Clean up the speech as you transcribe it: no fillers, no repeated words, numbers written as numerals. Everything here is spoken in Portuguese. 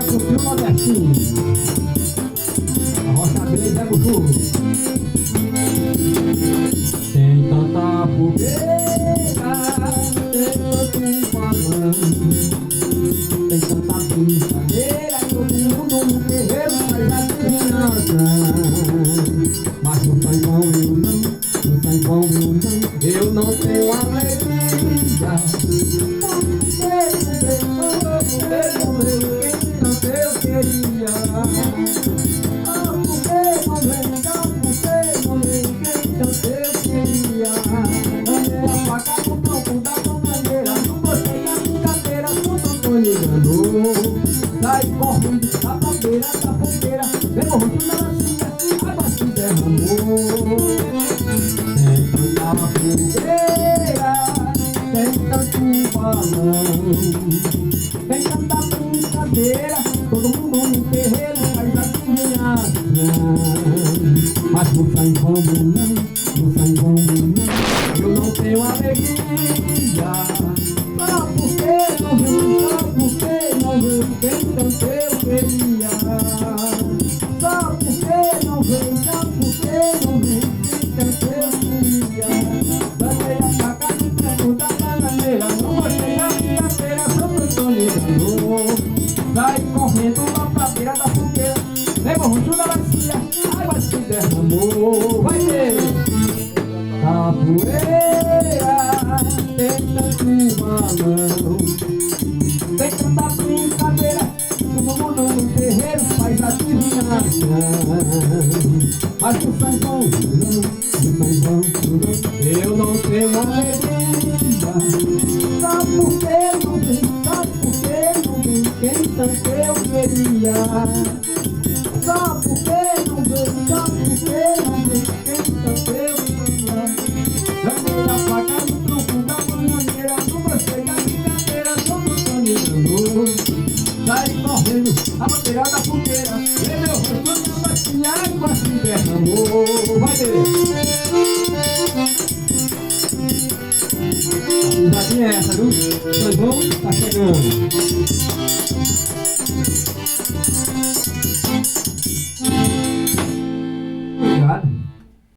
curtiu o nordestino. A rocha grande é buchu. Tem tanta fogueira, tem tanto balão, tem tanta brincadeira, todo mundo no terreiro faz adivinhança. Mas não sai bom eu não, não sai bom eu não tenho alegria. Sai correndo da bandeira, da fogueira, vem morrendo na lacinha, água se derramou. Tem tanta fogueira, tem tanto balão, tem tanta brincadeira, todo mundo no terreiro faz adivinhação. Mas não sai como não, não sai como não, eu não tenho alegria. Só porque não vem, só porque não vem, quem tanto eu queria. Só porque não vem, só porque não vem, quem tanto eu queria. Bandeira pra cá, me pergunta da maneira, não gostei da brincadeira, Santo Antônio ganhou. Sai correndo lá pra beira da fogueira, levou o roxo da bacia, a água se derramou. Vai ver! Capoeira, tem tanto balão, tem tanta brincadeira, todo mundo no terreiro faz adivinhação. Mas não sai bom, não sai bom, eu não tenho alegria. Só porque não vem, só porque não vem, quem tanto eu queria. Só porque não vem, só porque não vem, quem tanto eu queria. Bandeira pra cá no tronco da banhaneira, não gostei da brincadeira, Santo Antônio ganhou. Sai correndo a bandeira da fogueira, vem meu rosto na bacia, água se derramou. Vai ver! A risadinha é essa, viu? Nós vamos, tá chegando.